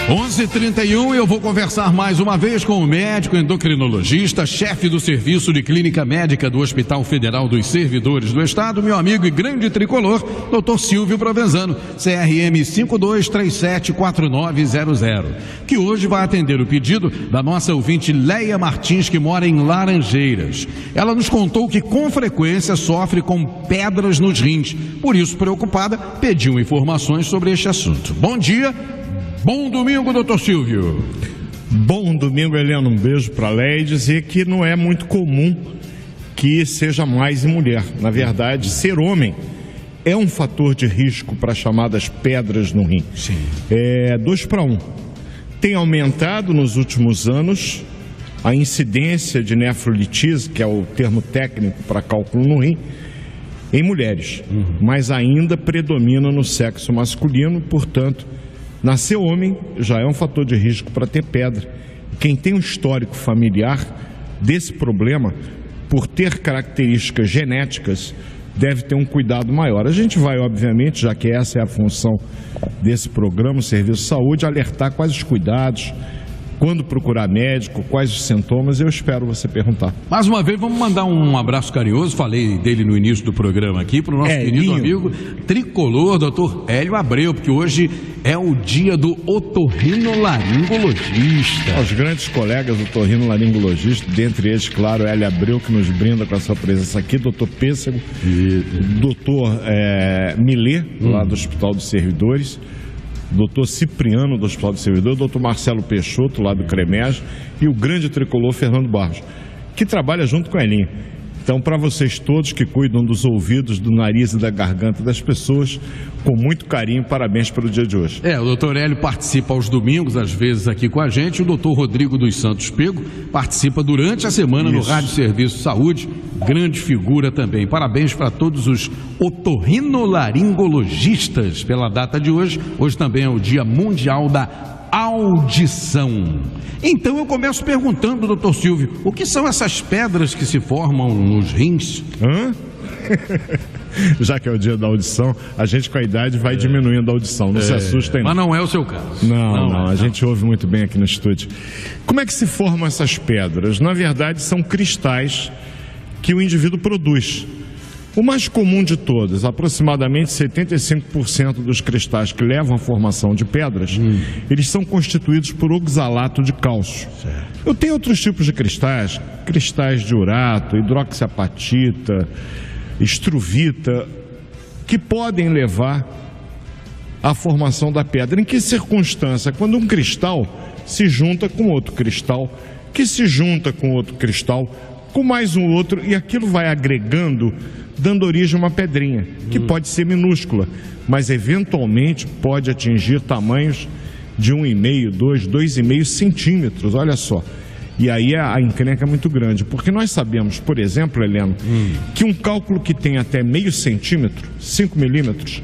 11h31, eu vou conversar mais uma vez com o médico endocrinologista, chefe do Serviço de Clínica Médica do Hospital Federal dos Servidores do Estado, meu amigo e grande tricolor, Dr. Silvio Provenzano, CRM 52374900, que hoje vai atender o pedido da nossa ouvinte Leia Martins, que mora em Laranjeiras. Ela nos contou que com frequência sofre com pedras nos rins, por isso, preocupada, pediu informações sobre este assunto. Bom dia. Bom domingo, doutor Silvio. Bom domingo, Helena. Um beijo para a Leia e dizer que não é muito comum que seja mais em mulher. Na verdade, ser homem é um fator de risco para as chamadas pedras no rim. Sim. É 2 para 1. Tem aumentado nos últimos anos a incidência de nefrolitise, que é o termo técnico para cálculo no rim, em mulheres. Mas ainda predomina no sexo masculino, portanto, nascer homem já é um fator de risco para ter pedra. Quem tem um histórico familiar desse problema, por ter características genéticas, deve ter um cuidado maior. A gente vai, obviamente, já que essa é a função desse programa, o Serviço de Saúde, alertar quais os cuidados, quando procurar médico, quais os sintomas, eu espero você perguntar. Mais uma vez, vamos mandar um abraço carinhoso, falei dele no início do programa aqui, para o nosso querido amigo tricolor, doutor Hélio Abreu, porque hoje é o dia do otorrinolaringologista. Os grandes colegas otorrinolaringologistas, dentre eles, claro, Hélio Abreu, que nos brinda com a sua presença aqui, doutor Pêssego, doutor Milê, lá do Hospital dos Servidores, doutor Cipriano, do Hospital do Servidor, doutor Marcelo Peixoto, lá do CREMEG, e o grande tricolor Fernando Barros, que trabalha junto com a Elinha. Então, para vocês todos que cuidam dos ouvidos, do nariz e da garganta das pessoas, com muito carinho, parabéns pelo dia de hoje. O doutor Hélio participa aos domingos, às vezes aqui com a gente, o doutor Rodrigo dos Santos Pego participa durante a semana no Rádio Serviço Saúde, grande figura também. Parabéns para todos os otorrinolaringologistas pela data de hoje. Hoje também é o Dia Mundial da Audição. Então eu começo perguntando, doutor Silvio, o que são essas pedras que se formam nos rins? Já que é o dia da audição, a gente com a idade vai diminuindo a audição, não se assustem. Mas não é o seu caso. Não, a gente ouve muito bem aqui no estúdio. Como é que se formam essas pedras? Na verdade, são cristais que o indivíduo produz. O mais comum de todos, aproximadamente 75% dos cristais que levam à formação de pedras, eles são constituídos por oxalato de cálcio. Eu tenho outros tipos de cristais, cristais de urato, hidroxiapatita, estruvita, que podem levar à formação da pedra. Em que circunstância? Quando um cristal se junta com outro cristal, que se junta com outro cristal, com mais um outro, e aquilo vai agregando, dando origem a uma pedrinha, que pode ser minúscula, mas eventualmente pode atingir tamanhos de 1,5, 2,5 centímetros, olha só. E aí a encrenca é muito grande, porque nós sabemos, por exemplo, Helena, que um cálculo que tem até meio centímetro, 5 milímetros,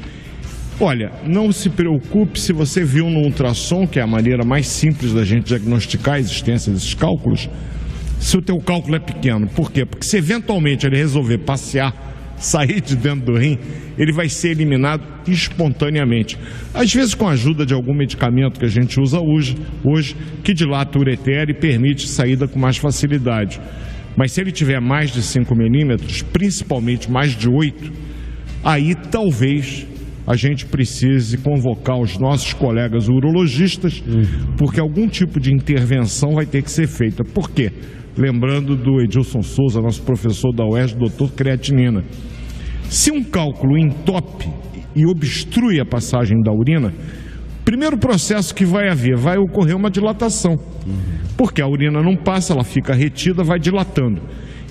olha, não se preocupe se você viu no ultrassom, que é a maneira mais simples da gente diagnosticar a existência desses cálculos, se o teu cálculo é pequeno. Por quê? Porque se eventualmente ele resolver passear, sair de dentro do rim, ele vai ser eliminado espontaneamente. Às vezes com a ajuda de algum medicamento que a gente usa hoje que dilata o ureter e permite saída com mais facilidade. Mas se ele tiver mais de 5 milímetros, principalmente mais de 8, aí talvez a gente precise convocar os nossos colegas urologistas, porque algum tipo de intervenção vai ter que ser feita. Por quê? Lembrando do Edilson Souza, nosso professor da UERJ, doutor creatinina. Se um cálculo entope e obstrui a passagem da urina, primeiro processo que vai haver, vai ocorrer uma dilatação. Porque a urina não passa, ela fica retida, vai dilatando.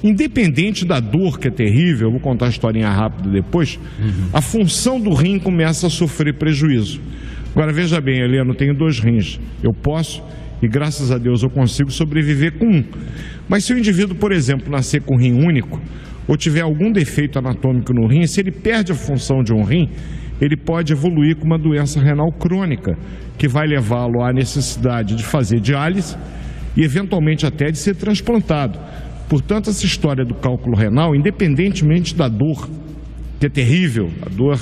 Independente da dor, que é terrível, eu vou contar a historinha rápida depois, a função do rim começa a sofrer prejuízo. Agora veja bem, Helena, eu tenho 2 rins. Eu posso, e graças a Deus eu consigo sobreviver com um. Mas se o indivíduo, por exemplo, nascer com rim único, ou tiver algum defeito anatômico no rim, se ele perde a função de um rim, ele pode evoluir com uma doença renal crônica, que vai levá-lo à necessidade de fazer diálise e eventualmente até de ser transplantado. Portanto, essa história do cálculo renal, independentemente da dor, que é terrível, a dor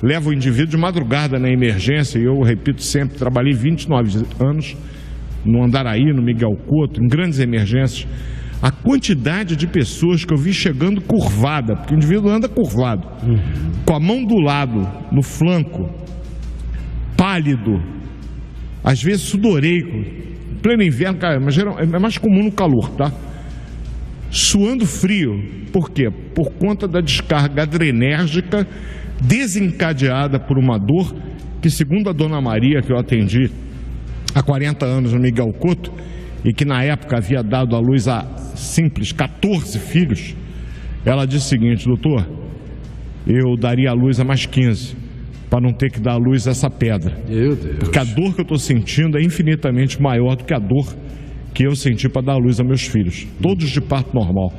leva o indivíduo de madrugada na emergência, e eu repito sempre, trabalhei 29 anos no Andaraí, no Miguel Couto, em grandes emergências. A quantidade de pessoas que eu vi chegando curvada, porque o indivíduo anda curvado, com a mão do lado, no flanco, pálido, às vezes sudoreico, em pleno inverno, cara, mas é mais comum no calor, tá? Suando frio. Por quê? Por conta da descarga adrenérgica desencadeada por uma dor que, segundo a dona Maria, que eu atendi há 40 anos no Miguel Couto, e que na época havia dado à luz a simples 14 filhos, ela disse o seguinte: doutor, eu daria à luz a mais 15, para não ter que dar à luz a essa pedra. Meu Deus. Porque a dor que eu estou sentindo é infinitamente maior do que a dor que eu senti para dar à luz a meus filhos, todos de parto normal.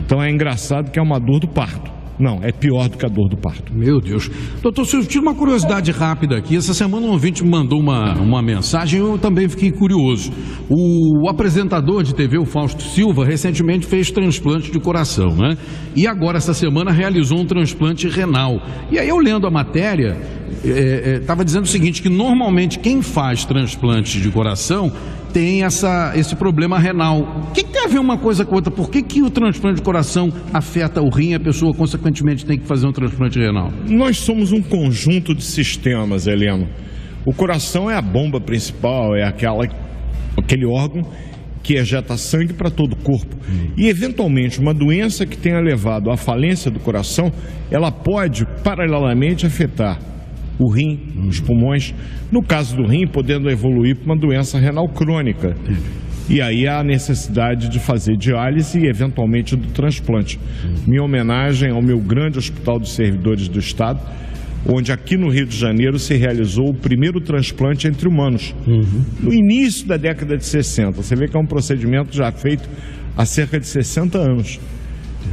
Então é engraçado que é uma dor do parto. Não, é pior do que a dor do parto. Meu Deus. Doutor Silvio, tira uma curiosidade rápida aqui. Essa semana um ouvinte me mandou uma mensagem e eu também fiquei curioso. O apresentador de TV, o Fausto Silva, recentemente fez transplante de coração, né? E agora, essa semana, realizou um transplante renal. E aí, eu lendo a matéria, estava dizendo o seguinte, que normalmente quem faz transplante de coração tem esse problema renal. O que tem a ver uma coisa com outra? Por que o transplante de coração afeta o rim e a pessoa, consequentemente, tem que fazer um transplante renal? Nós somos um conjunto de sistemas, Heleno. O coração é a bomba principal, é aquele órgão que ejeta sangue para todo o corpo. E, eventualmente, uma doença que tenha levado à falência do coração, ela pode, paralelamente, afetar o rim, os pulmões, no caso do rim, podendo evoluir para uma doença renal crônica. E aí há a necessidade de fazer diálise e, eventualmente, do transplante. Minha homenagem ao meu grande Hospital dos Servidores do Estado, onde aqui no Rio de Janeiro se realizou o primeiro transplante entre humanos, no início da década de 60. Você vê que é um procedimento já feito há cerca de 60 anos.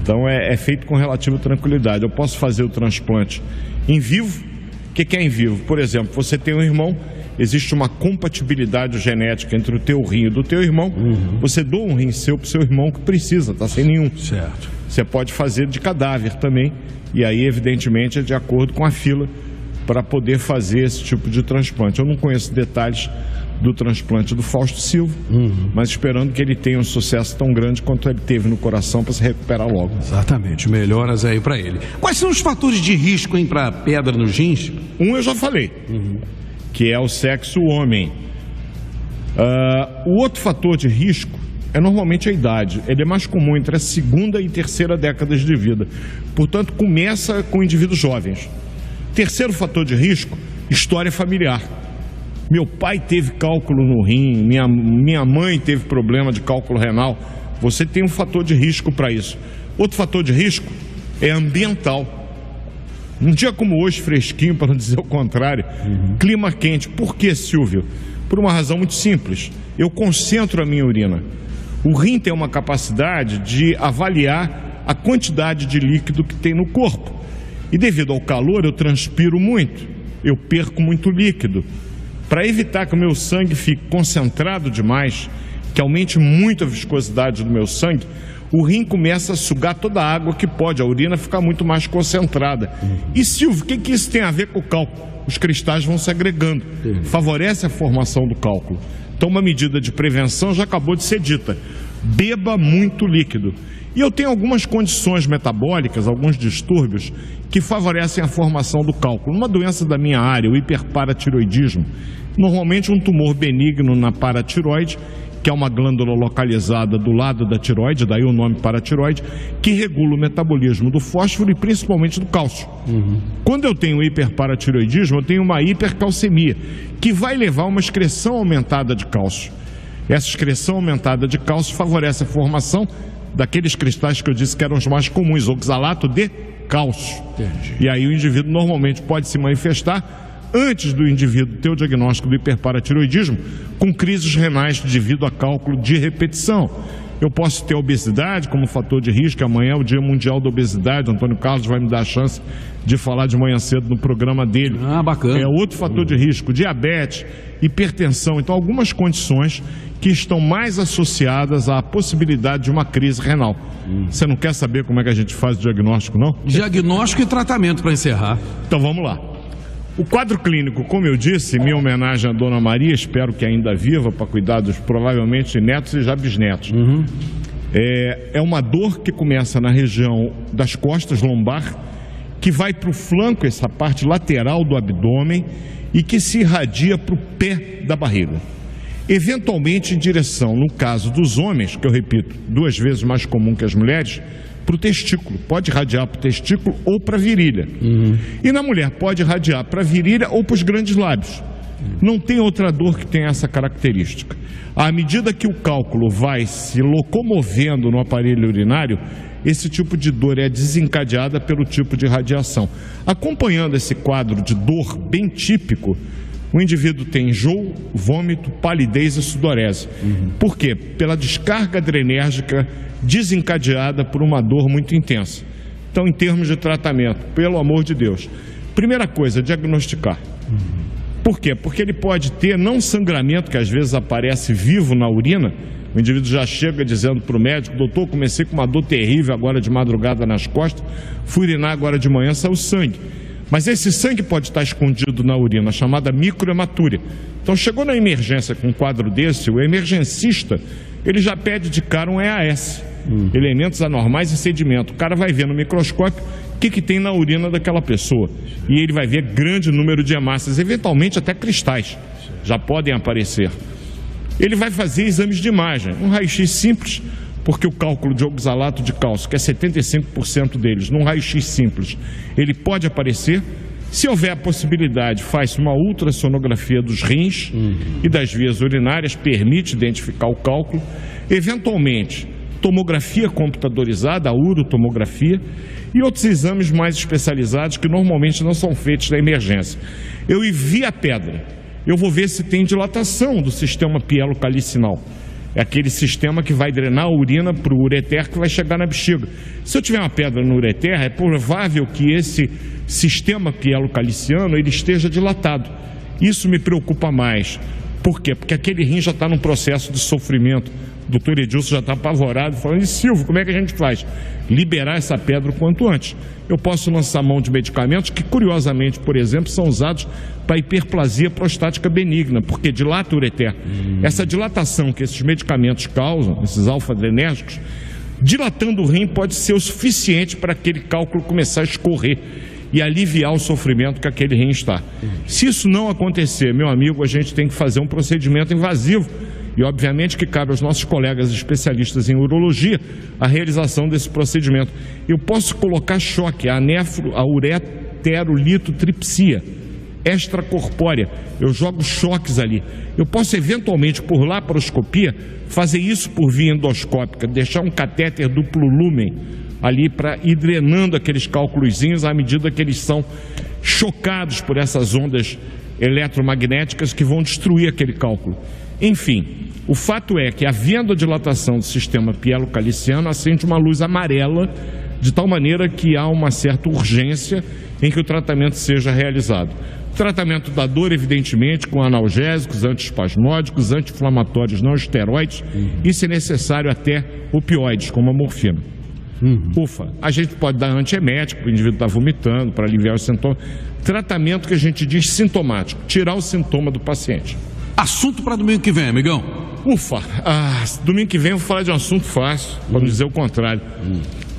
Então é feito com relativa tranquilidade. Eu posso fazer o transplante em vivo. O que é em vivo? Por exemplo, você tem um irmão, existe uma compatibilidade genética entre o teu rim e do teu irmão, você doa um rim seu para o seu irmão que precisa, está sem nenhum. Certo. Você pode fazer de cadáver também, e aí, evidentemente, é de acordo com a fila para poder fazer esse tipo de transplante. Eu não conheço detalhes do transplante do Fausto Silva, mas esperando que ele tenha um sucesso tão grande quanto ele teve no coração para se recuperar logo. Exatamente, melhoras aí para ele. Quais são os fatores de risco para pedra nos rins? Um eu já falei, que é o sexo homem. O outro fator de risco é normalmente a idade. Ele é mais comum entre a segunda e terceira décadas de vida. Portanto, começa com indivíduos jovens. Terceiro fator de risco, história familiar. Meu pai teve cálculo no rim, minha mãe teve problema de cálculo renal. Você tem um fator de risco para isso. Outro fator de risco é ambiental. Um dia como hoje, fresquinho, para não dizer o contrário, clima quente. Por que, Silvio? Por uma razão muito simples. Eu concentro a minha urina. O rim tem uma capacidade de avaliar a quantidade de líquido que tem no corpo. E devido ao calor, eu transpiro muito, eu perco muito líquido. Para evitar que o meu sangue fique concentrado demais, que aumente muito a viscosidade do meu sangue, o rim começa a sugar toda a água que pode, a urina ficar muito mais concentrada. E, Silvio, o que isso tem a ver com o cálculo? Os cristais vão se agregando, favorece a formação do cálculo. Então, uma medida de prevenção já acabou de ser dita: beba muito líquido. E eu tenho algumas condições metabólicas, alguns distúrbios, que favorecem a formação do cálculo. Uma doença da minha área, o hiperparatiroidismo, normalmente um tumor benigno na paratiroide, que é uma glândula localizada do lado da tiroide, daí o nome paratiroide, que regula o metabolismo do fósforo e principalmente do cálcio. Quando eu tenho hiperparatiroidismo, eu tenho uma hipercalcemia, que vai levar a uma excreção aumentada de cálcio. Essa excreção aumentada de cálcio favorece a formação daqueles cristais que eu disse que eram os mais comuns, oxalato de cálcio. E aí o indivíduo normalmente pode se manifestar, antes do indivíduo ter o diagnóstico do hiperparatiroidismo, com crises renais devido a cálculo de repetição. Eu posso ter obesidade como fator de risco. Amanhã é o Dia Mundial da Obesidade. Antônio Carlos vai me dar a chance de falar de manhã cedo no programa dele. Bacana. É outro fator de risco, diabetes, hipertensão. Então, algumas condições que estão mais associadas à possibilidade de uma crise renal. Você não quer saber como é que a gente faz o diagnóstico, não? Diagnóstico e tratamento para encerrar. Então vamos lá. O quadro clínico, como eu disse, minha homenagem à Dona Maria, espero que ainda viva para cuidar dos provavelmente netos e já bisnetos. É uma dor que começa na região das costas, lombar, que vai para o flanco, essa parte lateral do abdômen, e que se irradia para o pé da barriga. Eventualmente em direção, no caso dos homens, que eu repito, 2 vezes mais comum que as mulheres, para o testículo. Pode irradiar para o testículo ou para a virilha. E na mulher pode irradiar para a virilha ou para os grandes lábios. Não tem outra dor que tenha essa característica. À medida que o cálculo vai se locomovendo no aparelho urinário, esse tipo de dor é desencadeada pelo tipo de radiação. Acompanhando esse quadro de dor bem típico, o indivíduo tem enjoo, vômito, palidez e sudorese. Por quê? Pela descarga adrenérgica desencadeada por uma dor muito intensa. Então, em termos de tratamento, pelo amor de Deus, primeira coisa, diagnosticar. Por quê? Porque ele pode ter não sangramento, que às vezes aparece vivo na urina. O indivíduo já chega dizendo para o médico: doutor, comecei com uma dor terrível agora de madrugada nas costas, fui urinar agora de manhã, saiu sangue. Mas esse sangue pode estar escondido na urina, chamada microhematúria. Então, chegou na emergência com um quadro desse, o emergencista, ele já pede de cara um EAS, elementos anormais e sedimento. O cara vai ver no microscópio o que tem na urina daquela pessoa. E ele vai ver grande número de hemácias, eventualmente até cristais, já podem aparecer. Ele vai fazer exames de imagem, um raio-x simples, porque o cálculo de oxalato de cálcio, que é 75% deles, num raio-x simples, ele pode aparecer. Se houver a possibilidade, faz uma ultrassonografia dos rins e das vias urinárias, permite identificar o cálculo. Eventualmente, tomografia computadorizada, a urotomografia, e outros exames mais especializados que normalmente não são feitos na emergência. Eu vi a pedra, eu vou ver se tem dilatação do sistema pielocalicinal. É aquele sistema que vai drenar a urina para o ureter que vai chegar na bexiga. Se eu tiver uma pedra no ureter, é provável que esse sistema pielocaliciano ele esteja dilatado. Isso me preocupa mais. Por quê? Porque aquele rim já está num processo de sofrimento. O doutor Edilson já está apavorado, falando: e Silvio, como é que a gente faz? Liberar essa pedra o quanto antes. Eu posso lançar mão de medicamentos que, curiosamente, por exemplo, são usados para hiperplasia prostática benigna, porque dilata o ureter. Essa dilatação que esses medicamentos causam, esses alfa-adrenérgicos, dilatando o rim pode ser o suficiente para aquele cálculo começar a escorrer e aliviar o sofrimento que aquele rim está. Se isso não acontecer, meu amigo, a gente tem que fazer um procedimento invasivo. E obviamente que cabe aos nossos colegas especialistas em urologia a realização desse procedimento. Eu posso colocar choque, a ureterolitotripsia extracorpórea, eu jogo choques ali. Eu posso eventualmente, por laparoscopia, fazer isso por via endoscópica, deixar um catéter duplo lumen ali para ir drenando aqueles cálculozinhos à medida que eles são chocados por essas ondas eletromagnéticas que vão destruir aquele cálculo. Enfim, o fato é que, havendo a dilatação do sistema pielocaliciano, acende uma luz amarela, de tal maneira que há uma certa urgência em que o tratamento seja realizado. O tratamento da dor, evidentemente, com analgésicos, antiespasmódicos, anti-inflamatórios não esteroides e, se necessário, até opioides, como a morfina. A gente pode dar antiemético, o indivíduo está vomitando, para aliviar os sintomas. Tratamento que a gente diz sintomático, tirar o sintoma do paciente. Assunto para domingo que vem, amigão. Domingo que vem eu vou falar de um assunto fácil, para não dizer o contrário.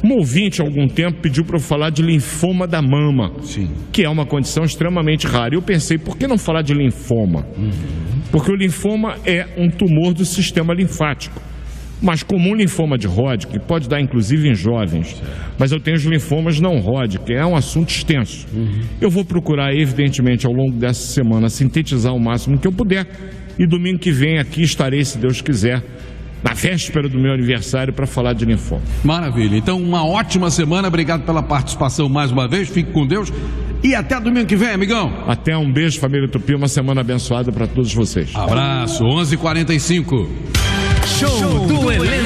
Um ouvinte, há algum tempo, pediu para eu falar de linfoma da mama, que é uma condição extremamente rara. Eu pensei, por que não falar de linfoma? Porque o linfoma é um tumor do sistema linfático. Mas comum linfoma de Hodgkin, pode dar inclusive em jovens, mas eu tenho os linfomas não Hodgkin, é um assunto extenso. Eu vou procurar, evidentemente, ao longo dessa semana, sintetizar o máximo que eu puder, e domingo que vem aqui estarei, se Deus quiser, na véspera do meu aniversário, para falar de linfoma. Maravilha, então uma ótima semana, obrigado pela participação mais uma vez, fique com Deus e até domingo que vem, amigão. Até, um beijo, família Tupi, uma semana abençoada para todos vocês. Abraço, 11h45. Show do Elenco.